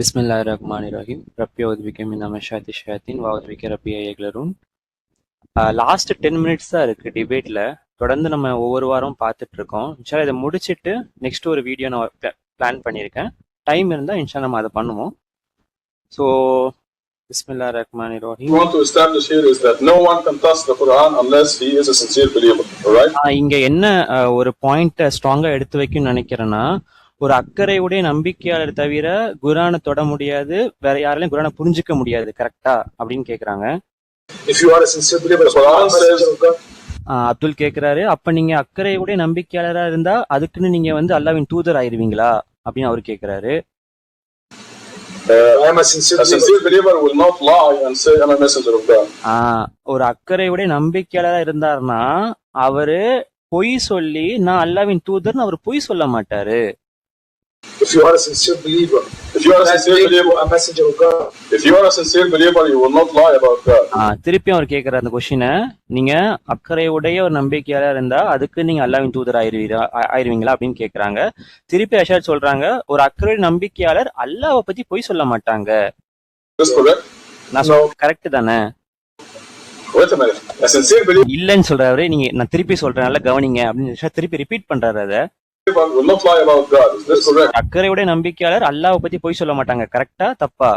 பிஸ்மில்லாஹிர்ரஹ்மானிர்ரஹீம். ரப்பி அவுது பிக்க மின் அமஷாத்தி ஷயாத்தீன் வஅவுது பிக்க ரப்பி யஹ்லரூன். லாஸ்ட் 10 மினிட்ஸ் தான் இருக்கு டிபேட்ல. தொடர்ந்து நம்ம ஒவ்வொரு வாரம் பார்த்துட்டு இருக்கோம். இன்ஷால்லா இதை முடிச்சிட்டு நெக்ஸ்ட் ஒரு வீடியோ நான் பிளான் பண்ணியிருக்கேன். டைம் இருந்தால் இன்ஷா நம்ம அதை பண்ணுவோம். So பிஸ்மில்லாஹிர்ரஹ்மானிர்ரஹீம். want to establish here is that no one can touch the Quran unless he is a sincere believer. All right? இங்க என்ன ஒரு பாயிண்ட் ஸ்ட்ராங்கா எடுத்து வைக்கணும்னு நினைக்கிறேன்னா, ஒரு அக்கறையுடைய நம்பிக்கையாளர் தவிர குரானை தொட முடியாது, வேற யாராலையும் குரானை புரிஞ்சுக்க முடியாது, கரெக்டா அப்படின்னு கேக்குறாங்க. If you are a sincere believer, the Quran says, Abdul கேக்குறாரு, அப்ப நீங்க அக்கறையுடைய நம்பிக்கையாளரா இருந்தா அதுக்குன்னு நீங்க அல்லாஹ்வின் தூதர் ஆயிருவீங்களா அப்படின்னு அவர் கேக்குறாரு. I am a sincere believer will not lie and say I'm a messenger of God. ஒரு அக்கறையுடைய நம்பிக்கையாளரா இருந்தாருன்னா அவரு பொய் சொல்லி நான் அல்லாஹ்வின் தூதர்னு அவர் பொய் சொல்ல மாட்டாரு. If you are a sincere believer, a messenger of God. If you are a sincere believer, you will not lie about God. திருப்பியும் அவர் கேக்குற அந்த கொஸ்டினை, நீங்க அக்கறையுடைய ஒரு நம்பிக்கையாளர் இருந்தா அதுக்கு நீங்க அல்லாஹ்வின் தூதர் ஆயிருவீங்களா அப்படின்னு கேக்குறாங்க. திருப்பி அஷாத் சொல்றாங்க, ஒரு அக்கறையுடைய நம்பிக்கையாளர் அல்லாஹ்வை பத்தி பொய் சொல்ல மாட்டாங்க. நான் கரெக்ட் தானே? இல்லன்னு சொல்றாரு. நீங்க நான் திருப்பி சொல்றேன், நல்லா கவனிங்க அப்படின்னு திருப்பி ரிப்பீட் பண்றாரு. அதை will not lie about God. Is this correct? அக்கறையுடைய நம்பிக்கையாளர் அல்லாஹ்வை பத்தி பொய் சொல்ல மாட்டாங்க, கரெக்டா தப்பா?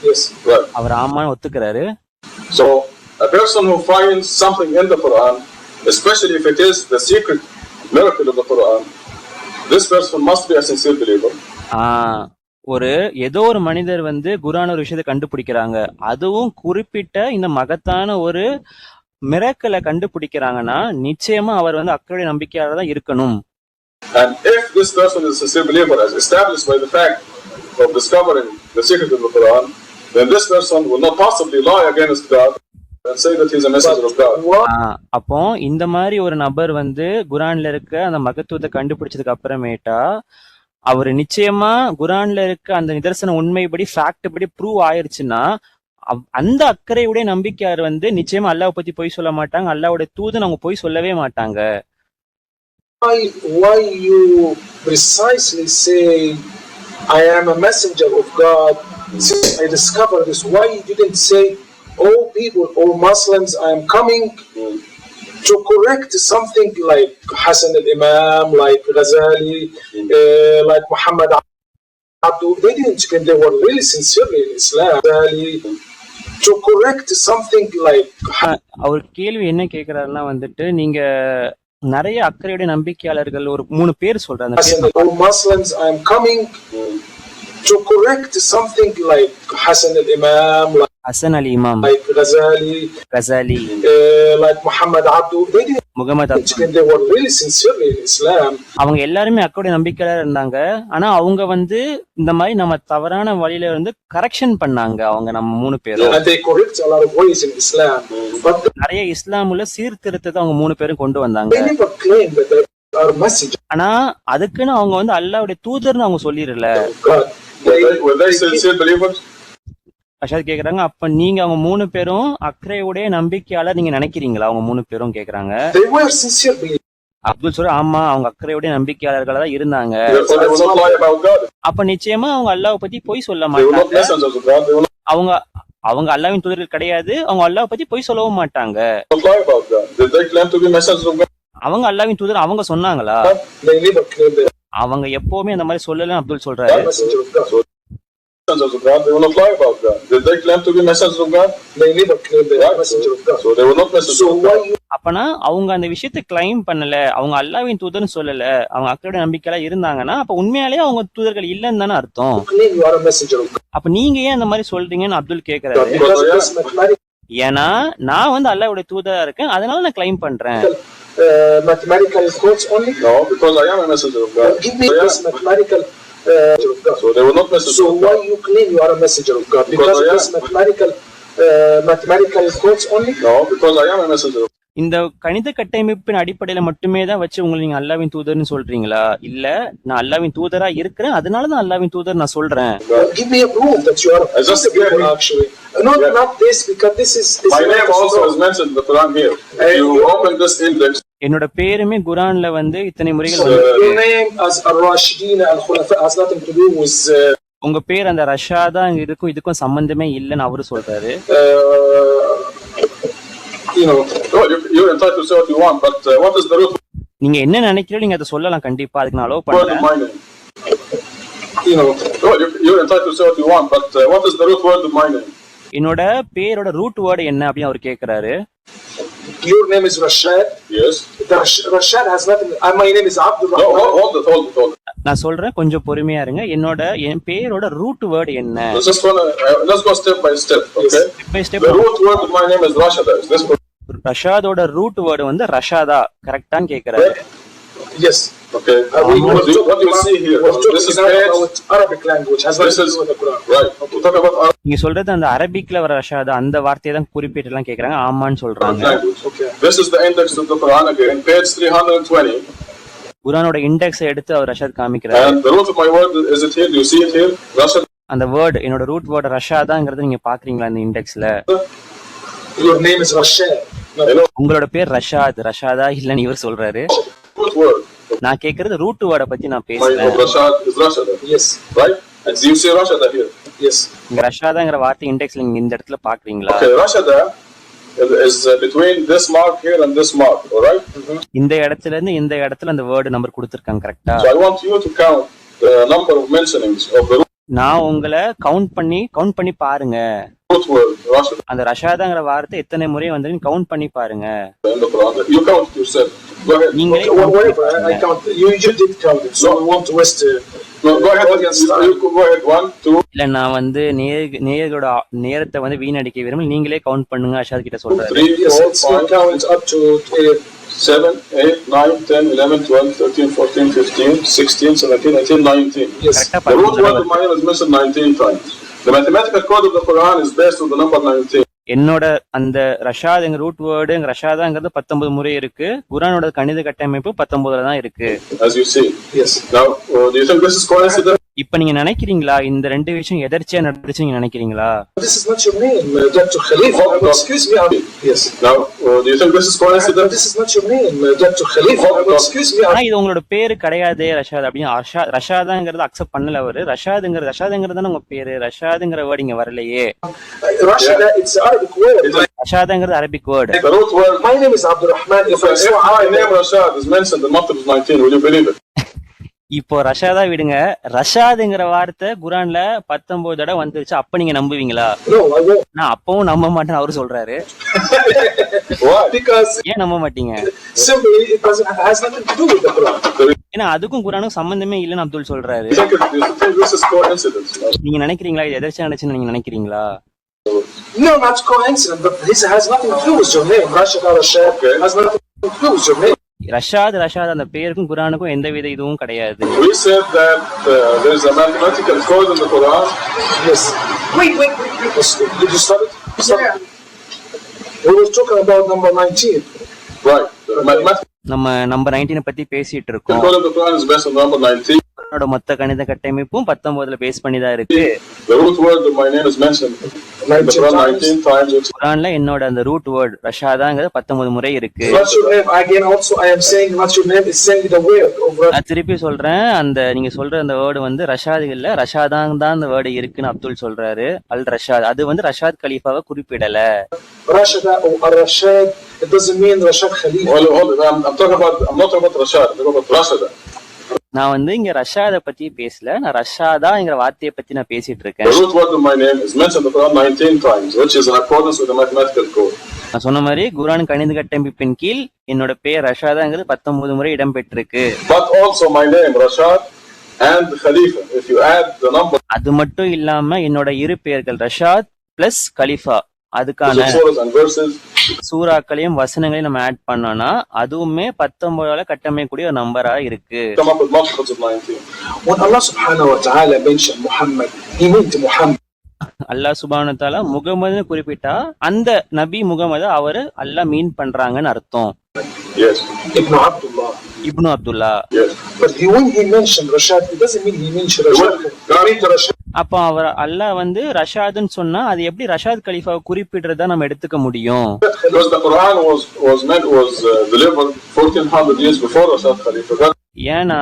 Yes, right. அவர் ஆமான்னு ஒத்துக்கிறாரு. So a person who finds something in the Quran, especially if it is the secret miracle of the Quran, this person must be a sincere believer. ஒரு ஏதோ ஒரு மனிதர் குர்ஆன் ஒரு விஷயத்தை கண்டுபிடிக்கிறாங்க, அதுவும் குறிப்பிட்ட இந்த மகத்தான ஒரு மிராக்கிளை கண்டுபிடிக்கிறாங்கன்னா நிச்சயமா அவர் அக்கறையுடைய நம்பிக்கையாளர் தான் இருக்கணும். And if this person is a sincere believer as established by the fact of discovering the secret of the Quran, then this person will not possibly lie against God and say that he is a messenger of God. அப்போ இந்த மாதிரி ஒரு நபர் குர்ஆன்ல இருக்க அந்த மகத்துவத்தை கண்டுபிடிச்சதுக்கு அப்புறமேட்டா அவர் நிச்சயமா குர்ஆன்ல இருக்க அந்த நிதர்சன உண்மைப்படி ஃபேக்ட் படி ப்ரூவ் ஆயிருச்சுன்னா அந்த அக்கறையுடைய நம்பிக்கையாளர் நிச்சயமா அல்லாஹ்வை பத்தி பொய் சொல்ல மாட்டாங்க, அல்லாஹ்வுடைய தூதன் அவங்க பொய் சொல்லவே மாட்டாங்க. Why you precisely say I am a messenger of God since I discovered this? Why you didn't say, oh people, oh Muslims, I am coming to correct something like Hassan al-Imam, like Ghazali, like Muhammad Abdu? They didn't, they were really sincerely in Islam. To correct something like. அவர் கேள்வி என்ன கேக்குறாருன்னா நீங்க நிறைய அக்கறையுடைய நம்பிக்கையாளர்கள் ஒரு 3 பேர் சொல்றாங்க. Muslims, I am coming to correct something like Hassan al-Imam, like Hassan al-Imam, like Ghazali, like Muhammad Abdu. Mohammed Abdu, they were really sincerely in Islam. அவங்க எல்லாருமே அக்கறையுடைய நம்பிக்கையாளர் இருந்தாங்க. ஆனா அவங்க இந்த மாதிரி நம்ம தவறான வழியில கரெக்ஷன் பண்ணாங்க. அவங்க நம்ம 3 பேரும் and they correct a lot of ways in Islam, but நிறைய இஸ்லாமுல சீர்திருத்தத்தை அவங்க 3 பேரும் கொண்டு வந்தாங்க. they never claim that they are messengers. ஆனா அதுக்குன்னு அவங்க அல்லாஹ்வுடைய தூதர்னு அவங்க சொல்லிரல. Were they sincere believers? அஷாத் கேக்குறாங்க, அப்ப நீங்க அவங்க 3 பேரும் அக்கறையுடைய நம்பிக்கையாளர் நீங்க நினைக்கிறீங்களா? அவங்க 3 பேரும் கேக்குறாங்க. They were sincere believers. Abdul சொல்ற, ஆமா அவங்க அக்கறையுடைய நம்பிக்கையாளர்களா தான் இருந்தாங்க. அப்ப நிச்சயமா அவங்க அல்லாஹ்வை பத்தி பொய் சொல்ல மாட்டாங்க. அவங்க அல்லாஹ்வின் தூதர்கள் கிடையாது, அவங்க அல்லாஹ்வை பத்தி பொய் சொல்லவும் மாட்டாங்க. அவங்க அல்லாஹ்வின் தூதர் அவங்க சொன்னாங்களா? அவங்க எப்பவுமே அந்த மாதிரி சொல்லல. அப்துல் சொல்றாரு, messengers of God, they will not lie about God. Did they claim to be messengers of God? They never claimed they are messengers of God. So they were not messengers of God. அப்பனா அவங்க அந்த விஷயத்தை claim பண்ணல, அவங்க அல்லாஹ்வின் தூதர்னு சொல்லல, அவங்க அக்கறையுடைய நம்பிக்கையா இருந்தாங்கன்னா அப்ப உண்மையாலேயே அவங்க தூதர்கள் இல்லன்னு தானே அர்த்தம். அப்ப நீங்க ஏன் அந்த மாதிரி சொல்றீங்கன்னு அப்துல் கேக்குறாரு. ஏன்னா நான் அல்லாஹ்வுடைய தூதரா இருக்கேன், அதனால நான் கிளைம் பண்றேன். Mathematical quotes only? No, because I am a messenger of God. Give me this mathematical so they were not messengers of God. So why you claim you are a messenger of God? Because of this mathematical quotes only? No, because I am a messenger of God. இந்த கணித கட்டமைப்பின் அடிப்படையில மட்டுமே தான் வச்சு உங்களை நீங்க அல்லாஹ்வின் தூதர்னு சொல்றீங்களா? இல்ல நான் அல்லாஹ்வின் தூதரா இருக்கிறேன், அதனால தான் அல்லாஹ்வின் தூதர் நான் சொல்றேன். Give me a proof that you are just actually. Not this, because this is my name also is mentioned in the Quran here. You open this index. என்னோட பேருமே குர்ஆன்ல இத்தனை முறைகள் your name as ar-rashidin al-khulafa has nothing to do with உங்க பேர் அந்த ரஷாதா இதுக்கும் சம்பந்தமே இல்லைன்னு அவரு சொல்றாரு. Well, you're entitled to say what you want, but what is the root நீங்க என்ன நினைக்கிறீங்க நீங்க அதை சொல்லலாம், கண்டிப்பா அதுக்கு நான் அலோவ் word of பண்றேன். my name? Well, you're entitled to say what you want, but what is the root word of my name? என்னோட பேரோட ரூட் வேர்டு என்ன அப்படின்னு அவர் கேக்குறாரு. Your name is Rashad. Yes. Rashad has nothing. My name is Abdul No, Rahman. hold it. நான் சொல்றேன், கொஞ்சம் பொறுமையா இருங்க. என் பேரோட ரூட் வேர்டு என்ன? Let's go step by step, okay? Step by step. The root word of my name is Rashada. Is this correct? ரஷாதோட root word வந்து ரஷாதா, கரெக்டான்னு கேக்குறாரு. Yes. Okay. What you see here? This is about Arabic language. Has nothing to do with the Quran. right. We're talking about Arabic நீங்க சொல்றது அந்த அரபிக்ல வர ரஷாதா அந்த வார்த்தையை தான் குறிப்பிட்டு எல்லாம் கேக்குறாங்க. ஆமான்னு சொல்றாங்க. language. Okay. This is the index of the Quran again, page 320. குரானோட index எடுத்து அவர் Rashad காமிக்கிறாரு. And the root of my word, is it here? Do you see it here? Rashad. அந்த வேர்டு, என்னோட ரூட் வேர்டு ரஷாதாங்கிறத நீங்க பாக்குறீங்களா இந்த இண்டெக்ஸ்ல? Your name is Rashad. உங்களோட பேர் ரஷாதா இல்லன்னு இவர் சொல்றாரு. Root word. நான் கேக்குறது ரூட் வேர்டை பத்தி நான் My பேசுறேன். Rashad is Rashada. Yes. Right? And do you see Rashada here? Yes. இங்க ரஷாதாங்கிற வார்த்தை இண்டெக்ஸ்ல நீங்க இந்த இடத்துல பாக்குறீங்களா? Okay, Rashada is between this mark here and this mark, alright? இந்த இடத்துல இருந்து இந்த இடத்துல அந்த வேர்டு நம்பர் கொடுத்திருக்காங்க, கரெக்டா? So I want you to count the number of mentionings of the நான் உங்களை கவுண்ட் பண்ணி பாருங்க. root word, Rashada, அந்த ரஷாதாங்கிற வார்த்தை எத்தனை முறை வந்து கவுண்ட் பண்ணி பாருங்க. in the Quran. You count it yourself. Go ahead. நீங்களே Okay, count பண்ணி whatever. I பாருங்க. count. You did count it. So we won't waste. No, go ahead. You go ahead. 1, 2, இல்ல நான் வந்து நேயர்களோட நேரத்தை வந்து வீணடிக்க விரும்பல, நீங்களே கவுண்ட் பண்ணுங்க அஷாத் கிட்ட சொல்றாரு. 3, Yes, 4, it's 5, count up to 7, 8, 9, 10, 11, 12, 13, 14, 15, 16, 17, 18, 19. yes. கரெக்டா The root word of 19. my name is mentioned 19 times. The mathematical code of the Quran is based on the number 19. என்னோட அந்த ரஷாதுங்க ரூட் வேர்டு ரஷாதாங்கிறது 19 முறை இருக்கு. குரானோட கணித கட்டமைப்பு 19ல தான் இருக்கு. As you see. Yes. Now, do you think this is coincidence? இப்ப நீங்க நினைக்கிறீங்களா இந்த ரெண்டு விஷயம் எதர்ச்சியா நடந்துச்சு நீங்க நினைக்கிறீங்களா? This is not your name, Dr. Khalifa. Excuse me. Yes. Now, do you think this is coincidence? This is not your name, Dr. Khalifa. Excuse me. ஆனா இது உங்களோட பேரு கிடையாதே ரஷாத் அப்படின்னு ரஷாதாங்கிறது அக்செப்ட் பண்ணல அவரு. ரஷாதுங்கிறது தானே உங்க பேரு, ரஷாதுங்கிற வேர்டு இங்க வரலையே. Rashida, it's Arabic word. ரஷாதாங்கிறது Arabic word. The root word. My name is Abdul Rahman. If I If saw my name Rashad is mentioned in multiple 19, will you believe it? இப்போ ரஷாதா விடுங்க, ரஷாதுங்கிற வார்த்தை குரான்ல 19 தடவை வந்துருச்சு, அப்ப நீங்க நம்புவீங்களா? No, I won't. நான் அப்பவும் நம்ப மாட்டேன்னு அவரு சொல்றாரு. Why? Because ஏன் நம்ப மாட்டீங்க? simply it has nothing to do with the Quran. ஏன்னா அதுக்கும் குரானுக்கும் சம்பந்தமே இல்லைன்னு அப்துல் சொல்றாரு. Do you think this is coincidence? நீங்க நினைக்கிறீங்களா இது எதிர்ச்சியா நடந்துச்சுன்னு நீங்க நினைக்கிறீங்களா? No, not coincidence, but this has nothing to do with your name. Rashida Rashad has nothing to do with your name. Rashad அந்த பேருக்கும் குரானுக்கும் எந்த வித இதுவும் கிடையாது. We said that there is a mathematical code in the Quran. Yes. Wait. Did you start it? Start. We were talking about number 19. Right. The mathematical நம்ம number 19 பத்தி பேசிட்டு இருக்கோம். code of the Quran is based on number 19. குரானோட மொத்த கணித கட்டமைப்பும் 19ல base பண்ணி தான் இருக்கு. The root word of my name is mentioned in the Quran 19 times. குரான்ல என்னோட அந்த ரூட் வேர்ட் ரஷாதாங்கிறது 19 முறை இருக்கு. What's your name? Again, also I am saying what's your name is saying the word of நான் திருப்பி சொல்றேன், அந்த நீங்க சொல்ற அந்த வேர்டு வந்து ரஷாது இல்ல, ரஷாதாங் தான் அந்த வேர்டு இருக்குன்னு அப்துல் சொல்றாரு. அல் ரஷாத் அது வந்து Rashad கலீஃபாவை குறிப்பிடல. Rashida or Rashad. It doesn't mean Rashad Khalifa. Hold it. I'm not talking about Rashad. I'm talking about Rashada. நான் வந்து இங்க ரஷாத பத்தி பேசல, நான் ரஷாதாங்கிற வார்த்தையை பத்தி நான் பேசிட்டு The இருக்கேன். root word of my name is mentioned in the Quran 19 times, which is in accordance with the mathematical code. நான் சொன்ன மாதிரி குரான் கணித கட்டமைப்பின் கீழ் என்னோட பேர் ரஷாதாங்கிறது 19 முறை இடம்பெற்றிருக்கு. But also my name Rashad and Khalifa. If you add the number அது மட்டும் இல்லாம என்னோட இரு பெயர்கள் ரஷாத் பிளஸ் கலிஃபா, of அதுக்கான surahs and verses, சூறாக்களையும் வசனங்களையும் நம்ம ஆட் பண்ணோம்னா அதுவுமே 19ஆல கட்டமைக்கக்கூடிய ஒரு நம்பரா இருக்கு. come up with multiples of 19. When Allah subhanahu wa ta'ala mentioned Muhammad, he meant Muhammad. அல்லாஹ் சுப்ஹானஹு வ தஆலா முகமதுன்னு குறிப்பிட்டா அந்த நபி முகமது அவரு அல்லாஹ் மீன் பண்றாங்கன்னு அர்த்தம். Yes. Ibn Abdullah. Ibn Abdullah. Yes. But when he mentioned Rashad, it doesn't mean he mentioned Rashad. He meant Rashad. அப்ப அவர் அல்லாஹ் வந்து ரஷாதுன்னு சொன்னா அது எப்படி ரஷாத் கலீஃபாவை குறிப்பிடுறதா நம்ம எடுத்துக்க முடியும்? Because the Quran was delivered 1400 years before Rashad Khalifa. ஏன்னா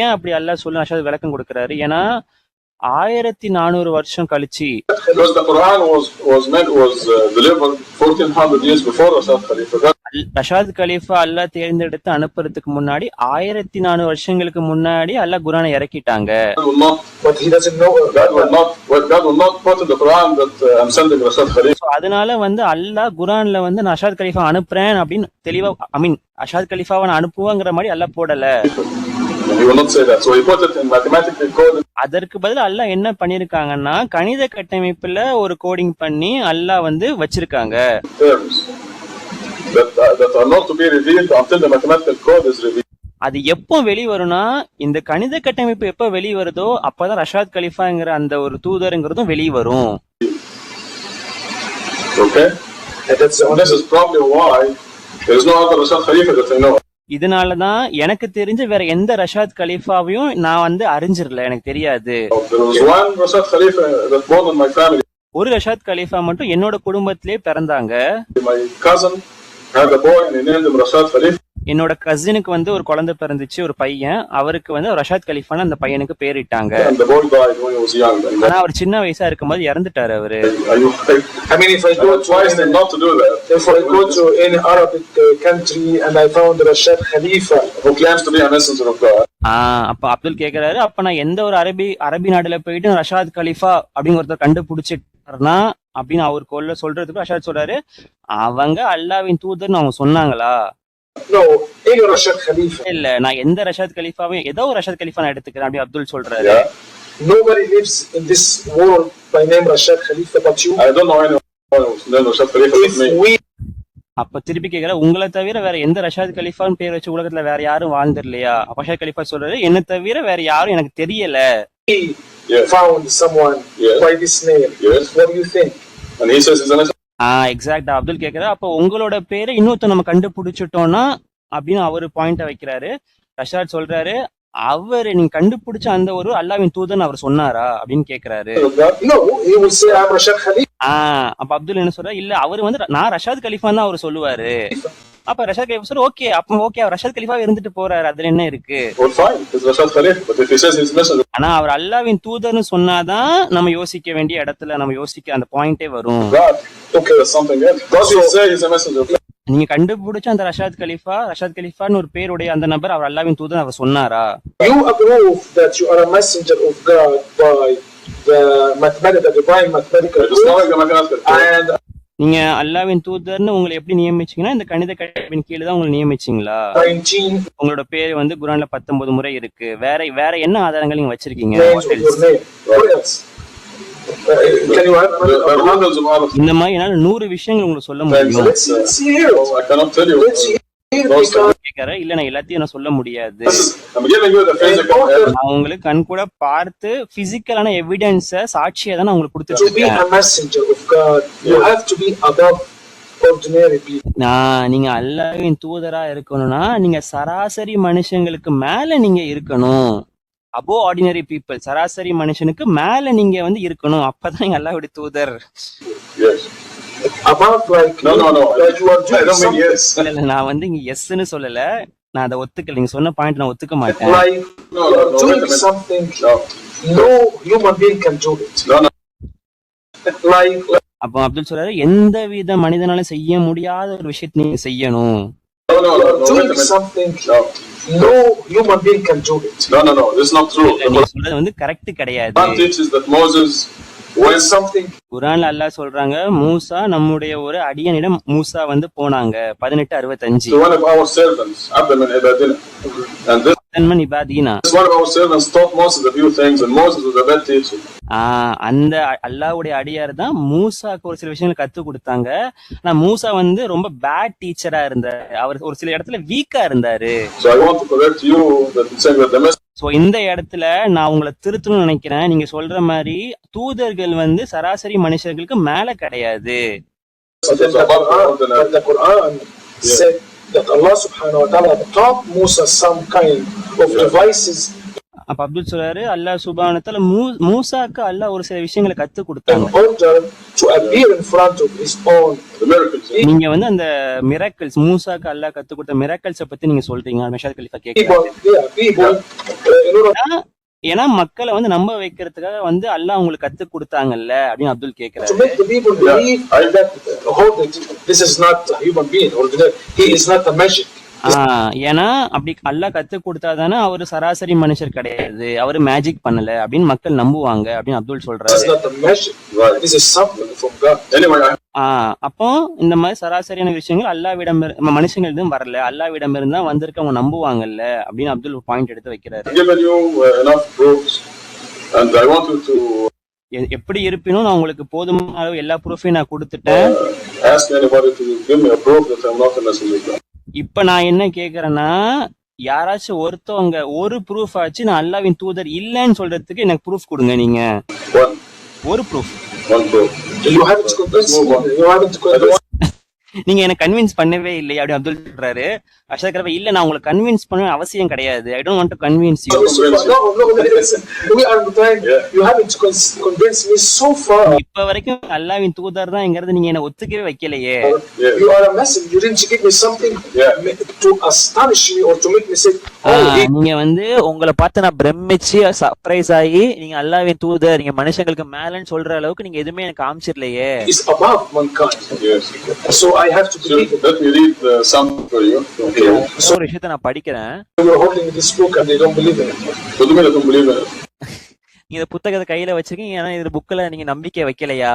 ஏன் அப்படி அல்லாஹ் சொல்ல ரஷாத் விளக்கம் கொடுக்கறாரு? ஏன்னா 1400 வருஷம் கழிச்சு. Because the Quran was delivered 1400 years before Rashad Khalifa. Rashad Khalifa அல்லாஹ் தேர்ந்தெடுத்து அனுப்புறதுக்கு முன்னாடி 1400 வருஷங்களுக்கு முன்னாடி அல்லாஹ் குர்ஆனை இறக்கிட்டாங்க. But he doesn't know God will not put in the Quran that I'm sending Rashad Khalifa. அதனால அல்லாஹ் குர்ஆன்ல நான் ரஷாத் கலீஃபா அனுப்புறேன் அப்படின்னு தெளிவா ரஷாத் கலீஃபாவை நான் அனுப்புவேங்கிற மாதிரி அல்லாஹ் போடல. He will not say that. So he put it in mathematical code. அதற்கு பதில் அல்லாஹ் என்ன பண்ணிருக்காங்கன்னா கணித கட்டமைப்புல ஒரு கோடிங் பண்ணி அல்லாஹ் வச்சிருக்காங்க. Terms that are not to be revealed until the mathematical code is revealed. அது எப்போ வெளிவரும்னா இந்த கணித கட்டமைப்பு எப்ப வெளிவருதோ அப்பதான் ரஷாத் கலீஃபாங்கிற அந்த ஒரு தூதருங்கிறதும் வெளிவரும். Okay? And this is probably why there is no other Rashad Khalifa that I know. இதனாலதான் எனக்கு தெரிஞ்ச வேற எந்த ரஷாத் கலீஃபாவையும் நான் அறிஞ்சிரல, எனக்கு தெரியாது. There was one Rashad Khalifa that born in my family. ஒரு ரஷாத் கலீஃபா மட்டும் என்னோட குடும்பத்திலே பிறந்தாங்க. My cousin had a boy and he named him Rashad Khalifa. என்னோட கசினுக்கு ஒரு குழந்தை பிறந்துச்சு, ஒரு பையன். அவருக்கு ரஷாத் கலீஃபான்னு அந்த பையனுக்கு பேரிட்டாங்க. And the boy died when he was young. ஆனா அவர் சின்ன வயசா இருக்கும்போது இறந்துட்டாரு அவரு. I mean, if I go advise them not to do that. If I go to any Arabic country and I found Rashad Khalifa who claims to be a messenger of God. அப்ப அப்துல் கேக்குறாரு, அப்ப நான் எந்த ஒரு அரபி நாடுல போயிட்டு Rashad கலீஃபா அப்படின்னு ஒருத்தர் கண்டுபிடிச்சிட்டாருன்னா அப்படின்னு அவர் சொல்றதுக்கு ரஷாத் சொல்றாரு, அவங்க அல்லாஹ்வின் தூதர்னு அவங்க சொன்னாங்களா? No, any Rashad Khalifa. இல்ல, நான் எந்த ரஷாத் கலீஃபாவையும் ஏதோ ஒரு ரஷாத் கலீஃபா நான் எடுத்துக்கிறேன் அப்படி அப்துல் சொல்றாரு. Nobody lives in this world by name Rashad Khalifa but you. I don't know anyone named Rashad Khalifa but me. அப்ப திருப்பி கேக்குற, உங்களை தவிர வேற எந்த ரஷாத் கலீஃபான்னு பேர் வச்சு உலகத்துல வேற யாரும் வாழ்ந்துடலையா? ரஷாத் கலீஃபா சொல்றாரு, என்ன தவிர வேற யாரும் எனக்கு தெரியல. He found someone by this name. What do you think? And he says he's a messenger. எக்ஸாக்டா அப்துல் கேக்குற, அப்ப உங்களோட பேரை இன்னொருத்த நம்ம கண்டுபிடிச்சிட்டோம்னா அப்படின்னு அவரு பாயிண்ட வைக்கிறாரு. ரஷாத் சொல்றாரு, அவரு நீங்க கண்டுபிடிச்ச அந்த ஒரு அல்லாஹ்வின் தூதன் அவர் சொன்னாரா அப்படின்னு கேக்குறாரு. No, he will say I'm Rashad Khalifa. அப்ப அப்துல் என்ன சொல்றாரு, இல்ல அவரு நான் ரஷாத் கலீஃபான்னு தான் அவர் சொல்லுவாரு. அப்ப ரஷாத் கலீஃபா சொல்ற, ஓகே அப்ப ஓகே அவர் ரஷாத் கலீஃபா இருந்துட்டு போறாரு, அதுல என்ன இருக்கு? ஆனா அவர் அல்லாஹ்வின் தூதர்னு சொன்னாதான் நம்ம யோசிக்க வேண்டிய இடத்துல நம்ம யோசிக்க அந்த பாயிண்டே வரும். நீங்க கண்டுபிடிச்ச அந்த ரஷாத் கலீஃபான்னு ஒரு பேருடைய அந்த நபர் அவர் அல்லாஹ்வின் தூதன் அவர் சொன்னாரா? You approve that you are a messenger of God by the divine mathematical and நீங்க அல்லாஹ்வின் தூதர்னு உங்களை எப்படி நியமிச்சீங்கன்னா இந்த கணித கட்டமைப்பின் கீழ தான் உங்களை நியமிச்சீங்களா? 19 உங்களோட பேர் குர்ஆன்ல 19 முறை இருக்கு. வேற என்ன ஆதாரங்கள் நீங்க வச்சிருக்கீங்க? இந்த மாதிரி என்னால 100 விஷயங்கள் உங்களுக்கு சொல்ல முடியும். இல்ல நான் எல்லாத்தையும் நான் சொல்ல முடியாது. நான் உங்களுக்கு கண் கூட பார்த்து பிசிக்கலான எவிடன்ஸ் சாட்சியை தான் நான் உங்களுக்கு கொடுத்துருக்கேன். நீங்க அல்லாஹ்வின் தூதரா இருக்கணும்னா நீங்க சராசரி மனுஷங்களுக்கு மேல நீங்க இருக்கணும். above ordinary people, சராசரி மனுஷனுக்கு மேல நீங்க இருக்கணும். அப்பதான் நீங்க அல்லாஹ்வுடைய தூதர். About like no like you are doing I don't mean yes. இல்ல நான் இங்க எஸ்ன்னு சொல்லல, நான் அதை ஒத்துக்கல. நீங்க சொன்ன பாயிண்ட் நான் ஒத்துக்க மாட்டேன். like you are doing something no human being can do it. Like அப்ப அப்துல் சொல்றாரு, எந்த வித மனிதனாலும் செய்ய முடியாத ஒரு விஷயத்தை நீங்க செய்யணும். doing something no human being can do it. No, this is not true. நீங்க சொல்றது கரெக்ட் கிடையாது. God teaches that Moses when something குர்ஆன்ல அல்லாஹ் சொல்றாங்க, மூசா நம்முடைய ஒரு அடியனிடம் மூசா போனாங்க 18:65. one of our servants Abdul Ibadina and this one of our servants taught Moses a few things and Moses was a bad teacher. அந்த அல்லாஹ்வுடைய அடியார் தான் மூசாக்கு ஒரு சில விஷயங்களை கத்து கொடுத்தாங்க. ஆனா மூசா ரொம்ப பேட் டீச்சரா இருந்தாரு. அவர் ஒரு சில இடத்துல வீக்கா இருந்தாரு. So I want to correct you that saying that the message. So இந்த இடத்துல நான் உங்களை திருத்தணும்னு நினைக்கிறேன். நீங்க சொல்ற மாதிரி தூதர்கள் சராசரி மனுஷர்களுக்கு மேல கிடையாது. The Quran said that Allah subhanahu wa ta'ala taught Musa some kind of devices. அப்ப அப்துல் சொல்றாரு, அல்லாஹ் சுப்ஹானஹு வ தஆலா மூசாக்கு அல்லாஹ் ஒரு சில விஷயங்களை கத்து கொடுத்தாங்க. In order to appear in front of his own miracles. நீங்க அந்த மிராக்கிள்ஸ் மூசாக்கு அல்லாஹ் கத்து கொடுத்த மிராக்கிள்ஸ் பத்தி நீங்க சொல்றீங்க. ரஷாத் கலீஃபா கேக்குறாரு. ஏன்னா மக்களை வந்து நம்ப வைக்கிறதுக்காக வந்து அல்லாஹ் உங்களுக்கு கத்து கொடுத்தாங்கல்ல அப்படின்னு அப்துல் கேக்குறாரு. To make the people believe that this is not a human being or he is not a magic. ஏன்னா அப்படி அல்லாஹ் கத்து கொடுத்தாதானே அவரு சராசரி மனுஷர் கிடையாது, அவரு மேஜிக் பண்ணல அப்படின்னு மக்கள் நம்புவாங்க அப்படின்னு அப்துல் This சொல்றாரு. is not a magic. This is something from God. Anyway, அப்போ இந்த மாதிரி சராசரியான விஷயங்கள் அல்லாவிடம் மனுஷங்களிடம் வரல, அல்லாவிடம் இருந்தா வந்திருக்க அவங்க நம்புவாங்கல்ல அப்படின்னு அப்துல் பாயிண்ட் எடுத்து வைக்கிறாரு. I've given you enough proofs, and I want you to எப்படி இருப்பினும் நான் உங்களுக்கு போதுமான அளவு எல்லா ப்ரூஃபையும் நான் கொடுத்துட்டேன். ask anybody to give me a proof that I'm not a messenger of God. இப்ப நான் என்ன கேக்குறேன்னா, யாராச்சும் ஒருத்தவங்க ஒரு ப்ரூஃப் ஆச்சு நான் அல்லாவின் தூதர் இல்லன்னு சொல்றதுக்கு எனக்கு ப்ரூஃப் கொடுங்க. நீங்க ஒரு proof One proof. You haven't convinced me. You haven't convinced நீங்க என்ன கன்வின்ஸ் பண்ணவே இல்லை அப்படி அப்துல் சொல்றாரு. அஷரத் ரவி இல்ல நான் உங்களுக்கு கன்வின்ஸ் பண்ண அவசியம் கிடையாது. I don't want to convince you. No, listen. We are trying. You haven't convinced me so far. இப்ப வரைக்கும் அல்லாஹ்வின் தூதர் தான்ங்கிறது நீங்க என்ன ஒத்துக்கவே வைக்கலையே. You are a messenger. You didn't give me something to astonish me or to make me say, நீங்க வந்து உங்களை பார்த்து நான் பிரமிச்சு சர்ப்ரைஸ் ஆகி நீங்க அல்லாஹ்வின் தூதர் நீங்க மனுஷங்களுக்கு மேலன்னு சொல்ற அளவுக்கு நீங்க எதுவுமே எனக்கு காமிச்சிடலையே. is above mankind. Yes. So I have to So believe it. let me read something for you. Okay. ஒரு விஷயத்த நான் படிக்கிறேன். You are holding this book and they don't believe in it. What do you mean I don't believe in it? நீங்க இந்த புத்தகத்தை கையில வச்சிருக்கீங்க, ஏன்னா இந்த புக்ல நீங்க நம்பிக்கை வைக்கலையா?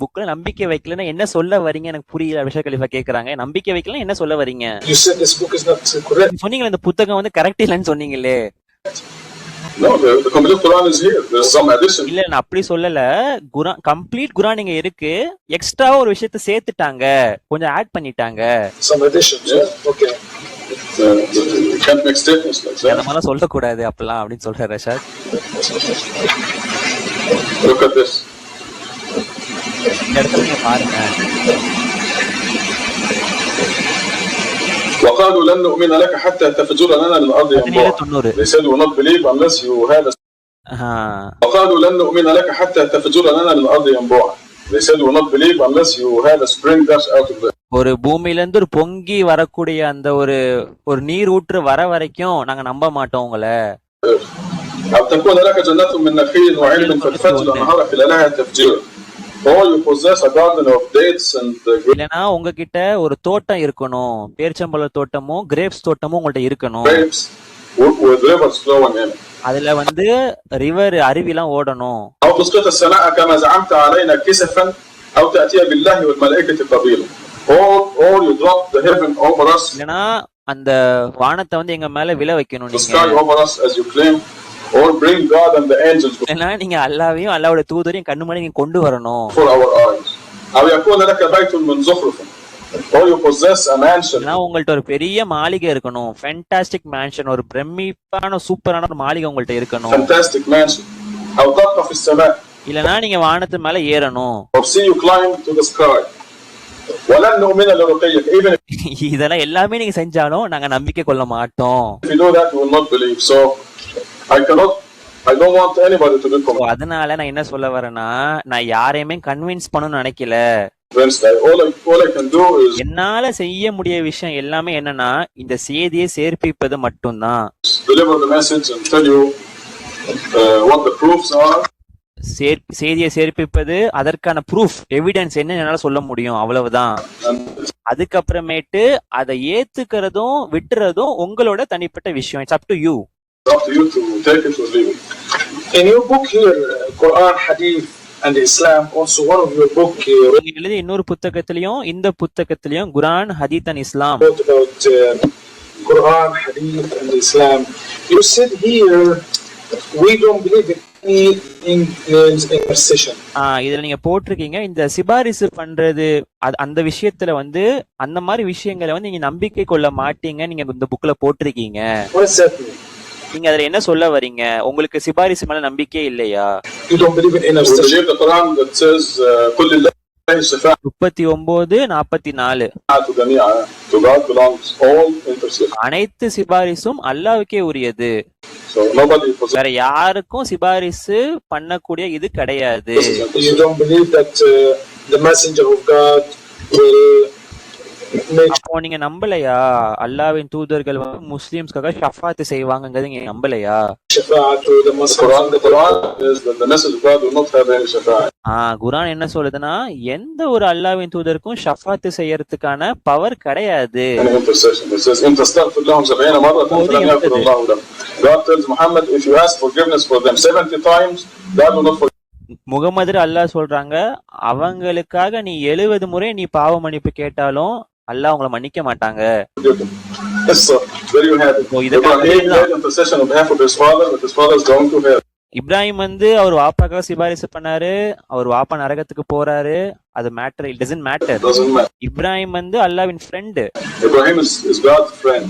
புக்ல நம்பிக்கை வைக்கலன்னா என்ன சொல்ல வரீங்க எனக்கு புரியல. விஷய கலிஃபா கேக்குறாங்க, நம்பிக்கை வைக்கலன்னா என்ன சொல்ல வரீங்க? You said this book is not correct. சொன்னீங்களே இந்த புத்தகம் வந்து கரெக்ட் இல்லன்னு சொன்னீங்களே. No, the complete Quran is here. There's some addition. இல்ல நான் அப்படி சொல்லல. குரான் கம்ப்ளீட் குரான் இங்க இருக்கு, எக்ஸ்ட்ரா ஒரு விஷயத்தை சேர்த்துட்டாங்க, கொஞ்சம் ஆட் பண்ணிட்டாங்க. Some additions. Yeah. Okay. You can't make statements like அந்த that. மாதிரிலாம் சொல்லக்கூடாது அப்பெல்லாம் அப்படின்னு சொல்றாரு ரஷாத். Look at this. இந்த இடத்துல நீங்க பாருங்க. وقالوا لن نؤمن لك حتى تفجر لنا من الأرض ينبوعا. 1790. They said we will not believe unless you have a... وقالوا لن نؤمن لك حتى تفجر لنا من الأرض ينبوعا. They said we will not believe unless you have a spring gush out of the... ஒரு பூமியில இருந்து ஒரு பொங்கி வரக்கூடிய அந்த ஒரு நீர் ஊற்று வர வரைக்கும் நாங்க நம்ப மாட்டோம் உங்களை. أو تكون لك جنة من نخيل وعنب فتفجر الأنهار خلالها تفجيرا. Or you possess a garden of dates and இல்லனா உங்ககிட்ட ஒரு தோட்டம் இருக்கணும், பேரிச்சம்பழ தோட்டமும் கிரேப்ஸ் தோட்டமும் உங்கள்ட்ட இருக்கணும். grapes with rivers flowing in. அதுல வந்து ரிவர் அருவிலாம் ஓடணும். أو تسقط السماء كما زعمت علينا كسفا أو تأتي بالله والملائكة قبيلا. Or you drop the heaven over us. இல்லனா அந்த வானத்தை வந்து எங்க மேல விழ வைக்கணும் The நீங்க. sky over us as you claim. Or bring God and the angels இல்லனா நீங்க அல்லாஹ்வையும் அல்லாஹ்வோட தூதரையும் கண்ணு முன்னாடி நீங்க கொண்டு வரணும். for our eyes. أو يكون لك بيت من زخرف. Or you possess a mansion. இல்லனா உங்கள்ட்ட ஒரு பெரிய மாளிகை இருக்கணும், ஃபேண்டாஸ்டிக் மேன்ஷன், ஒரு பிரமிப்பான சூப்பரான ஒரு மாளிகை உங்கள்ட்ட இருக்கணும். Fantastic mansion. أو ترقى في السماء. இல்லனா நீங்க வானத்து மேல ஏறணும். Or see you climb to the sky. ولن نؤمن لرقيك. Even இதெல்லாம் எல்லாமே நீங்க செஞ்சாலும் நாங்க நம்பிக்கை கொள்ள மாட்டோம். if you do that, we will not believe. So I don't want anybody to be convinced. அதனால நான் என்ன சொல்ல வரேன்னா, நான் யாரையுமே கன்வின்ஸ் பண்ணணும்னு நினைக்கல. All I can do is என்னால செய்ய முடிய விஷயம் எல்லாமே என்னன்னா இந்த செய்தியை சேர்ப்பிப்பது மட்டும்தான். deliver the message and tell you what the proofs are. செய்தியை சேர்ப்பிப்பது, அதற்கான ப்ரூஃப் எவிடன்ஸ் என்ன என்னால சொல்ல முடியும், அவ்வளவுதான். அதுக்கப்புறமேட்டு அதை ஏத்துக்கிறதும் விட்டுறதும் உங்களோட தனிப்பட்ட விஷயம். It's up to you. It's up to you to take it or leave it. In your book here, Quran, Hadith, and Islam, also one of your book நீங்க எழுதிய இன்னொரு புத்தகத்திலையும் இந்த புத்தகத்திலையும் Quran, Hadith and Islam wrote about Quran, Hadith, and Islam. You said here we don't believe in any intercession. இதுல நீங்க போட்டிருக்கீங்க இந்த சிபாரிசு பண்றது அந்த விஷயத்துல வந்து அந்த மாதிரி விஷயங்களை வந்து நீங்க நம்பிக்கை கொள்ள மாட்டீங்க நீங்க இந்த புக்ல போட்டிருக்கீங்க. What does that mean? நீங்க அதுல என்ன சொல்ல வரீங்க? உங்களுக்கு சிபாரிசு மேல நம்பிக்கை இல்லையா? You don't believe in We intercession. believe the Quran that says كل الله شفاعة 39:44 جميعا. To God belongs all intercession. அனைத்து சிபாரிசும் அல்லாஹ்வுக்கே உரியது. So nobody possesses. வேற யாருக்கும் சிபாரிசு பண்ணக்கூடிய இது கிடையாது. You don't believe that the messenger of God will make அப்போ நீங்க நம்பலையா அல்லாஹ்வின் தூதர்கள் வந்து முஸ்லிம்ஸ்க்காக ஷஃபாத் செய்வாங்கங்கறது நீங்க நம்பலையா? shafa'ah to the The Muslims. Quran is that the message of God will not have any shafa'ah. குர்ஆன் என்ன சொல்லுதுன்னா எந்த ஒரு அல்லாஹ்வின் தூதருக்கும் ஷஃபாத் செய்யறதுக்கான பவர் கிடையாது. Any intercession. It says, "In tastaghfir lahum 70 marratan falam yaghfir Allahu lahum." God tells Muhammad, if you ask forgiveness for them 70 times, God will not forgive Mohammed அல்லாஹ் சொல்றாங்க அவங்களுக்காக நீ 70 முறை நீ பாவ மன்னிப்பு கேட்டாலும் அல்லாஹ் உங்களை மன்னிக்க மாட்டாங்க. them. Yes, sir. There you have it. So, இதற்கு Ibrahim அதேதான். made intercession on behalf of his father, but his father is going to hell. Ibrahim வந்து அவர் வாப்பாக்காக சிபாரிசு பண்ணாரு, அவர் வாப்பா நரகத்துக்கு போறாரு, அது matter, it doesn't matter. Doesn't matter. Ibrahim வந்து அல்லாஹ்வின் friend. Ibrahim is God's friend.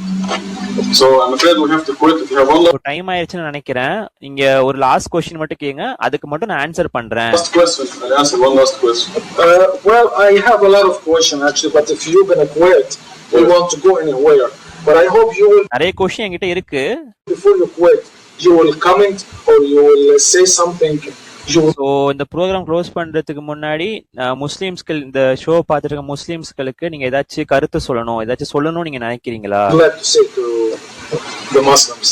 So I'm afraid we have to quit. If you have one time ஆயிருச்சுன்னு நினைக்கிறேன். நீங்க ஒரு லாஸ்ட் கொஸ்டின் மட்டும் கேங்க, அதுக்கு மட்டும் நான் ஆன்சர் பண்றேன். last question, I'll answer one last question. Well, I have a lot of questions actually, but if you're gonna quit, we want to go anywhere. But I hope you will, நிறைய question என்கிட்ட இருக்கு. before you quit, you will comment or you will say something. You will so இந்த program close பண்றதுக்கு முன்னாடி முஸ்லீம்ஸ்கள், இந்த show பார்த்துட்டு இருக்க முஸ்லீம்ஸ்களுக்கு நீங்க ஏதாச்சும் கருத்து சொல்லணும், ஏதாச்சும் சொல்லணும்னு நீங்க நினைக்கிறீங்களா? like to say to the Muslims.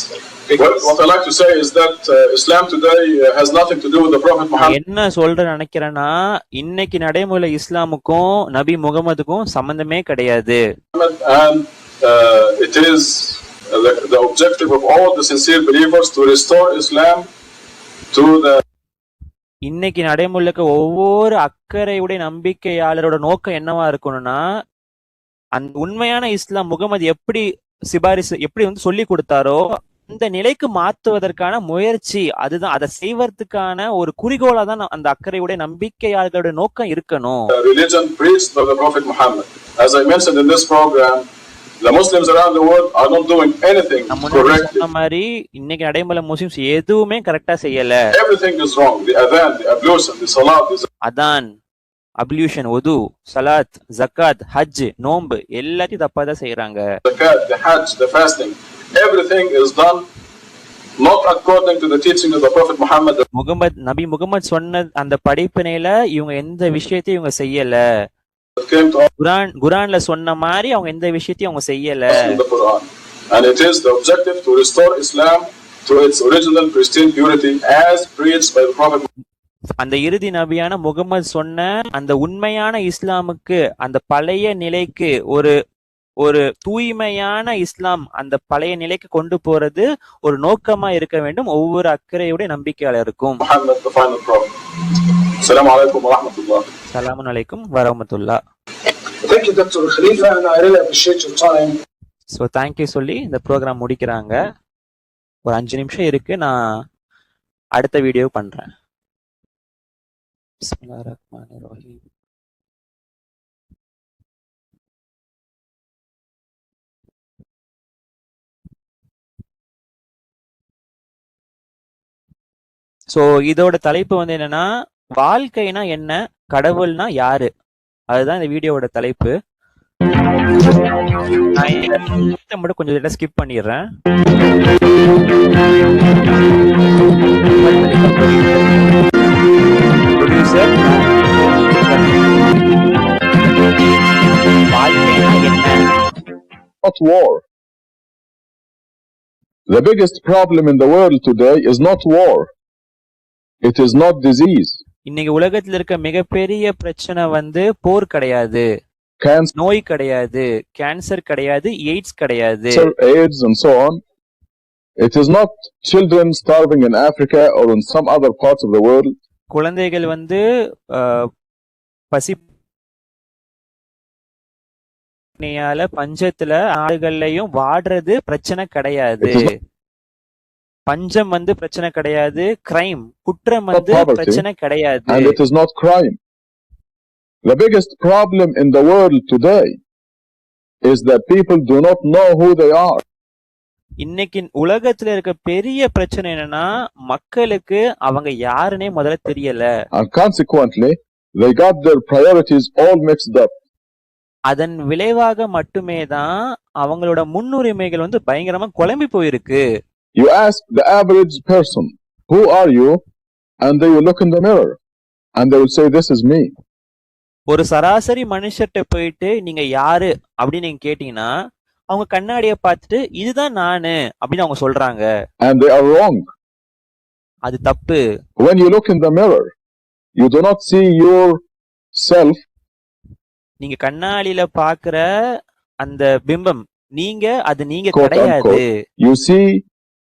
Well, what I like to say is that Islam today has nothing to do with the Prophet Muhammad. என்ன சொல்ற நினைக்கிறேன்னா இன்னைக்கு நடைமுறை இஸ்லாமுக்கும் நபி முகமதுக்கும் சம்பந்தமே கிடையாது. And it is the objective of all the sincere believers to restore Islam to the இன்னைக்கு நடைமுறைக்கு ஒவ்வொரு அக்கறையுடைய நம்பிக்கையாளரோட நோக்கம் என்னவா இருக்கணும்னா அந்த உண்மையான இஸ்லாம் முகமது எப்படி எப்படி வந்து சொல்லி கொடுத்தாரோ அந்த நிலைக்கு மாற்றுவதற்கான முயற்சி, அதுதான், அதை செய்வதற்கான ஒரு குறிக்கோளா தான் அந்த அக்கறையுடைய நம்பிக்கையாளர்களுடைய நோக்கம் இருக்கணும். religion preached by the Prophet Muhammad. As I mentioned in this program, the Muslims around the world are not doing anything correctly. சொன்ன மாதிரி இன்னைக்கு நடைமுறை முஸ்லிம்ஸ் எதுவுமே கரெக்டா செய்யல. Everything is wrong. The adhan, the ablution, the salat, அதான், அப்ளியூஷன், உது, சலாத், ஜக்காத், ஹஜ், நோன்பு எல்லாத்தையும் தப்பா தான் செய்யறாங்க. zakat, the hajj, the fasting, everything is done not according to the teaching of the Prophet Muhammad. நபி முகமது சொன்ன அந்த படிப்பினையில இவங்க எந்த விஷயத்தையும் இவங்க செய்யல. That came to குரான்ல சொன்ன மாதிரி அவங்க எந்த விஷயத்தையும் அவங்க செய்யல. us in the Quran. And it is the objective to restore Islam to its original pristine purity as preached by the Prophet. அந்த இறுதி நபியான முகமது சொன்ன அந்த உண்மையான இஸ்லாமுக்கு, அந்த பழைய நிலைக்கு, ஒரு தூய்மையான இஸ்லாம் அந்த பழைய நிலைக்கு கொண்டு போறது ஒரு நோக்கமா இருக்க வேண்டும் ஒவ்வொரு அக்கறையுடைய நம்பிக்கையாளருக்கும். Muhammad, the final prophet. Assalamu alaikum wa rahmatullah. அஸ்ஸலாமு அலைக்கும் வரஹ்மத்துல்லாஹ். Thank you, Dr. Khalifa, and I really appreciate your time. So thank you சொல்லி இந்த ப்ரோக்ராம் முடிக்கிறாங்க. ஒரு 5 நிமிஷம் இருக்கு, நான் அடுத்த வீடியோ பண்றேன். பிஸ்மில்லாஹிர் ரஹ்மானிர் ரஹீம். ஸோ இதோட தலைப்பு வந்து என்னன்னா, வாழ்க்கைனா என்ன, கடவுள்னா யாரு, அதுதான் இந்த வீடியோவோட தலைப்பு. நான் இந்த மட்டும் கொஞ்சம் ஸ்கிப் பண்ணிடுறேன். ப்ரொடியூசர், வாழ்க்கைனா என்ன? Not war. The biggest problem in the world today is not war. It is not disease. இன்னைக்கு உலகத்துல இருக்க மிகப்பெரிய பிரச்சனை வந்து போர் கிடையாது, Cancer, நோய் கிடையாது, கேன்சர் கிடையாது, எய்ட்ஸ் கிடையாது, AIDS, and so on. It is not children starving in Africa or in some other parts of the world. குழந்தைகள் வந்து பசி பஞ்சத்துல ஆடுகள்லயும் வாடுறது பிரச்சனை கிடையாது. பஞ்சம் வந்து பிரச்சனை கிடையாது, கிரைம், குற்றம் வந்து பிரச்சனை கிடையாது. And it is not crime. The biggest problem in the world today is that people do not know who they are. இன்னைக்கு உலகத்துல இருக்க பெரிய பிரச்சனை என்னன்னா மக்களுக்கு அவங்க யாருன்னே முதல்ல தெரியல. And consequently, they got their priorities all mixed up. அதன் விளைவாக மட்டுமே தான் அவங்களோட முன்னுரிமைகள் வந்து பயங்கரமா குழம்பி போயிருக்கு. You ask the average person, who are you? And they will look in the mirror and they will say, this is me. ஒரு சராசரி மனுஷர்கிட்ட போயிட்டு நீங்க யாரு அப்படின்னு நீங்க கேட்டீங்கன்னா அவங்க கண்ணாடிய பார்த்துட்டு இதுதான் நானு அப்படின்னு அவங்க சொல்றாங்க. And they are wrong. அது தப்பு. When you look in the mirror, you do not see yourself. நீங்க கண்ணாடியில பாக்குற அந்த பிம்பம் அது நீங்க Quote, கிடையாது. You see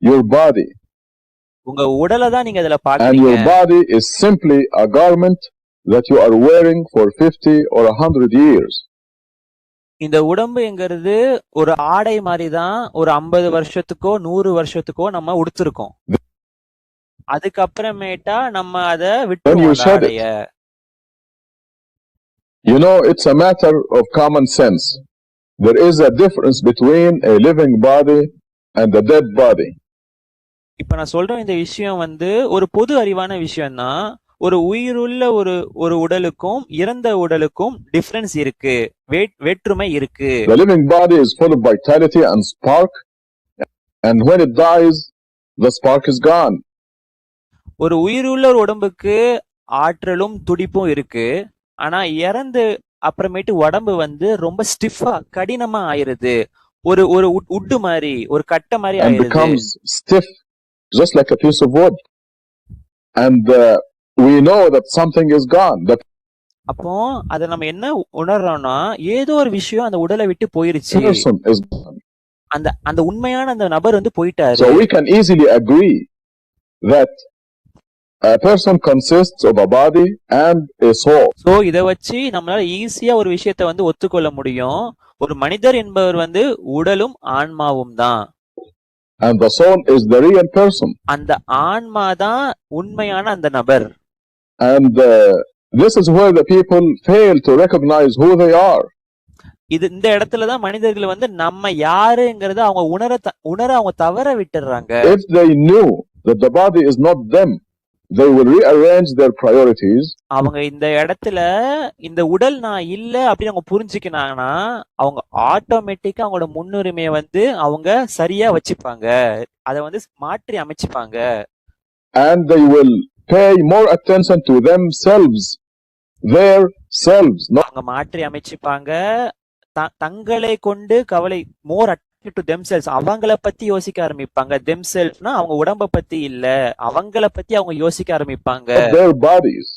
your body. உங்க உடலை தான் நீங்க அதுல And பாக்குறீங்க. your body is simply a garment that you are wearing for 50 or 100 years. இந்த உடம்புங்கிறது ஒரு ஆடை மாதிரி தான். ஒரு 50 வருஷத்துக்கோ 100 வருஷத்துக்கோ நம்ம உடுத்திருக்கோம். அதுக்கப்புறமேட்டா நம்ம அத Then you விட்டுருவோம் அந்த shed it. ஆடைய. You know, it's a matter of common sense. There is a difference between a living body and a dead body. இப்ப நான் சொல்ற இந்த விஷயம் ஒரு பொது அறிவான விஷயம் தான். ஒரு உயிருள்ள ஒரு உடலுக்கும் இறந்த உடலுக்கும் டிஃபரன்ஸ் இருக்கு, வேற்றுமை இருக்கு. The living body is full of vitality and spark, and when it dies, the spark is gone. ஒரு உயிருள்ள ஒரு உடம்புக்கு ஆற்றலும் துடிப்பும் இருக்கு. ஆனா இறந்து அப்புறமேட்டு உடம்பு ரொம்ப ஸ்டிஃபா கடினமா ஆயிருது. ஒரு ஒரு உட்டு மாதிரி, ஒரு கட்டை மாதிரி And ஆயிருது. becomes stiff, just like a piece of wood. And we know that something is gone. That அப்போ அத நம்ம என்ன உணர்றோம்னா ஏதோ ஒரு விஷயம் அந்த உடலை விட்டு போயிருச்சு. person is gone. அந்த உண்மையான அந்த நபர் போயிட்டாரு. So we can easily agree that a person consists of a body and a soul. So இத வச்சு நம்மளால ஈஸியா ஒரு விஷயத்தை ஒத்துக்கொள்ள முடியும். ஒரு மனிதர் என்பவர் உடலும் ஆன்மாவும் தான். And the soul is the real person. அந்த ஆன்மா தான் உண்மையான அந்த நபர். And this is where the people fail to recognize who they are. இந்த இடத்துலதான் மனிதர்கள் நம்ம யாருங்கிறத அவங்க உணர அவங்க தவற விட்டுறாங்க. If they knew that the body is not them, they will rearrange their priorities. அவங்க இந்த இடத்துல இந்த உடல் நான் இல்ல அப்படின்னு அவங்க புரிஞ்சுக்கினாங்கன்னா அவங்க ஆட்டோமேட்டிக்கா அவங்களோட முன்னுரிமையை அவங்க சரியா வச்சுப்பாங்க. அதை மாற்றி அமைச்சுப்பாங்க. And they will pay more attention to themselves, their selves, not அவங்க மாற்றி அமைச்சுப்பாங்க. தங்களை கொண்டு கவலை, மோர் அட்டென்ஷன் டு themselves, அவங்கள பத்தி யோசிக்க ஆரம்பிப்பாங்க. themselves-னா அவங்க உடம்ப பத்தி இல்ல, அவங்கள பத்தி அவங்க யோசிக்க ஆரம்பிப்பாங்க. their bodies.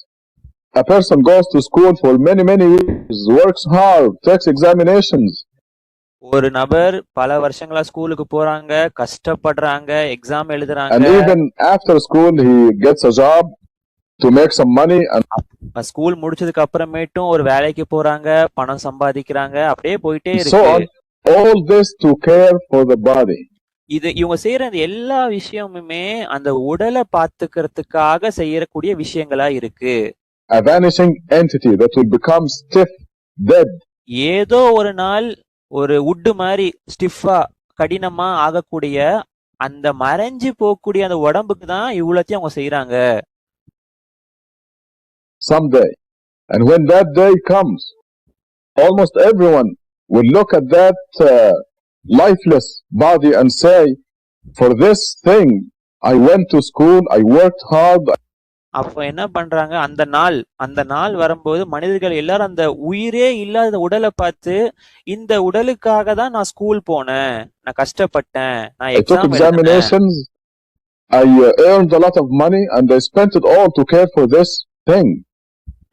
A person goes to school for many years, works hard, takes examinations. ஒரு நபர் பல வருஷங்களா ஸ்கூலுக்கு போறாங்க, கஷ்டப்படுறாங்க, எக்ஸாம் எழுதுறாங்க. And even after school he gets a job to make some money. And school முடிச்சதுக்கு அப்புறமேட்டும் ஒரு வேலைக்கு போறாங்க, பணம் சம்பாதிக்கிறாங்க, அப்படியே போயிட்டே so இருக்கு. on. All this to care for the body. இவங்க செய்யற எல்லா விஷயமுமே அந்த உடலை பாத்துக்கிறதுக்காக செய்யக்கூடிய விஷயங்களா இருக்கு. A vanishing entity that will become stiff, dead. ஏதோ ஒரு நாள் ஒரு உட்டு மாதிரி ஸ்டிஃபா கடினமா ஆகக்கூடிய அந்த மறைஞ்சு போகக்கூடிய அந்த உடம்புக்கு தான் இவ்வளத்தையும் அவங்க செய்யறாங்க. Someday. And when that day comes, almost everyone will look at that lifeless body and say, for this thing, I went to school, I worked hard. அப்ப என்ன பண்றாங்க, அந்த நாள் வரும்போது மனிதர்கள் எல்லாரும் அந்த உயிரே இல்லாத உடலை பார்த்து, இந்த உடலுக்காக தான் நான் ஸ்கூல் போனேன், நான் கஷ்டப்பட்டேன், நான் I took எக்ஸாம் எழுதினேன், examinations, I earned a lot of money, and I spent it all to care for this thing.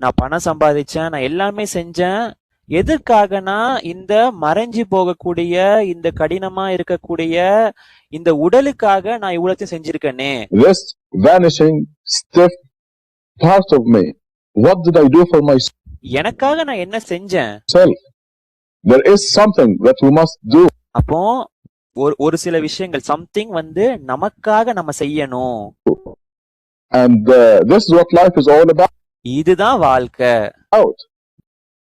நான் பணம் சம்பாதிச்சேன், நான் எல்லாமே செஞ்சேன். எதற்காகனா இந்த மறைஞ்சு போகக்கூடிய இந்த கடினமா இருக்கக்கூடிய இந்த உடலுக்காக நான் இவ்வளத்தையும் செஞ்சிருக்கேனே. This vanishing, stiff part of me, what did I do for myself? எனக்காக நான் என்ன செஞ்சேன்? There is something that we must do. அப்போ ஒரு சில விஷயங்கள் சம்திங் நமக்காக நம்ம செய்யணும். And this is what life is all about. இதுதான் வாழ்க்கை.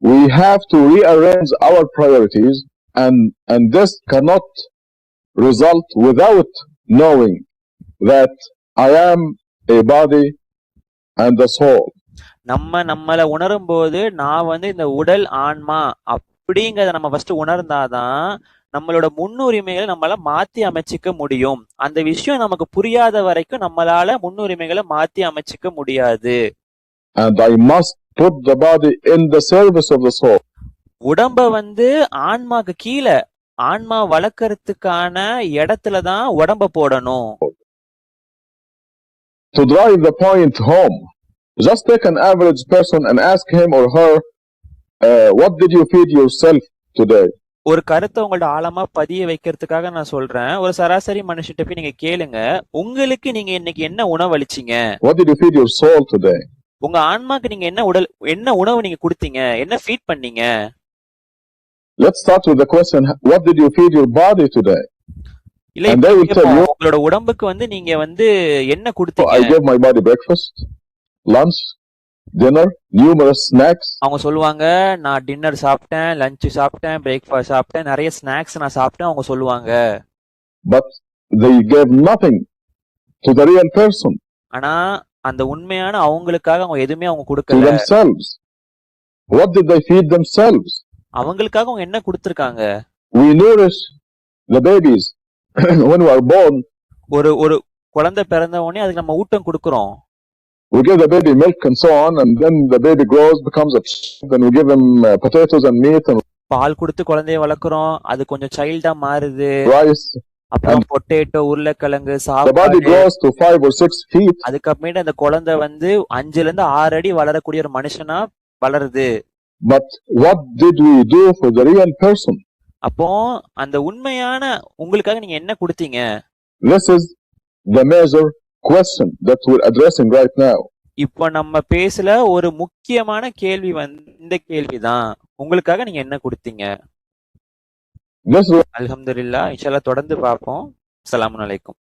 We have to rearrange our priorities, and this cannot result without knowing that I am a body and a soul. நம்மள உணரும் போது நான் இந்த உடல் ஆன்மா அப்படிங்கறத நம்ம ஃபர்ஸ்ட் உணர்ந்தாதான் நம்மளோட முன்னுரிமைகளை நம்மளால மாத்தி அமைச்சிக்க முடியும். அந்த விஷயம் நமக்கு புரியாத வரைக்கும் நம்மளால முன்னுரிமைகளை மாத்தி அமைச்சிக்க முடியாது. And I must put the body in the service of the soul. உடம்ப வந்து ஆன்மாக்கு கீழே ஆன்மா வளர்க்கறதுக்கான இடத்துல தான் உடம்ப போடணும். To drive the point home, just take an average person and ask him or her, what did you feed yourself today? ஒரு கருத்தை உங்கள்ட்ட ஆழமா பதிய வைக்கிறதுக்காக நான் சொல்றேன். ஒரு சராசரி மனுஷிட்ட போய் நீங்க கேளுங்க, உங்களுக்கு நீங்க இன்னைக்கு என்ன உணவு அளிச்சீங்க? What did you feed your soul today? உங்க ஆன்மாக்கு நீங்க என்ன உணவு நீங்க கொடுத்தீங்க? என்ன ஃபீட் பண்ணீங்க? Let's start with the question, what did you feed your body today? இல்ல And they will tell you, உங்களோட உடம்புக்கு வந்து நீங்க வந்து என்ன I கொடுத்தீங்க? gave my body breakfast, lunch, dinner, numerous snacks. அவங்க சொல்லுவாங்க, நான் டின்னர் சாப்பிட்டேன், லஞ்ச் சாப்பிட்டேன், பிரேக்ஃபாஸ்ட் சாப்பிட்டேன், நிறைய ஸ்நாக்ஸ் நான் சாப்பிட்டேன் அவங்க சொல்லுவாங்க. But they gave nothing to the real person, ஆனா அந்த உண்மையான அவங்களுக்காக அவங்க எதுவுமே அவங்க to கொடுக்கல. themselves. What did they feed themselves? அவங்களுக்காக அவங்க என்ன கொடுத்திருக்காங்க? We nourish the babies when we are born. ஒரு ஒரு குழந்தை பிறந்த உடனே அதுக்கு நம்ம ஊட்டம் கொடுக்கிறோம். We give the baby milk and so on, and then the baby grows, becomes a child, and we give him potatoes and meat and பால் கொடுத்து குழந்தைய வளர்க்குறோம், அது கொஞ்சம் சைல்டா மாறுது. rice. அப்புறம் பொட்டேட்டோ, உருளைக்கிழங்கு, The body சாப்பாடு. grows to 5 or 6 feet. அதுக்கப்புறமேட்டு அந்த குழந்தை வந்து 5ல இருந்து 6 அடி வளரக்கூடிய ஒரு மனுஷனா வளருது. But what did we do for the real person? அப்போ அந்த உண்மையான உங்களுக்காக நீங்க என்ன கொடுத்தீங்க? This is the major question that we're addressing right now. இப்போ நம்ம பேசல ஒரு முக்கியமான கேள்வி வந்து இந்த கேள்விதான், உங்களுக்காக நீங்க என்ன கொடுத்தீங்க? This அல்ஹம்துலில்லாஹ். இன்ஷா அல்லாஹ் தொடர்ந்து பார்ப்போம். அஸ்ஸலாமு அலைக்கும்.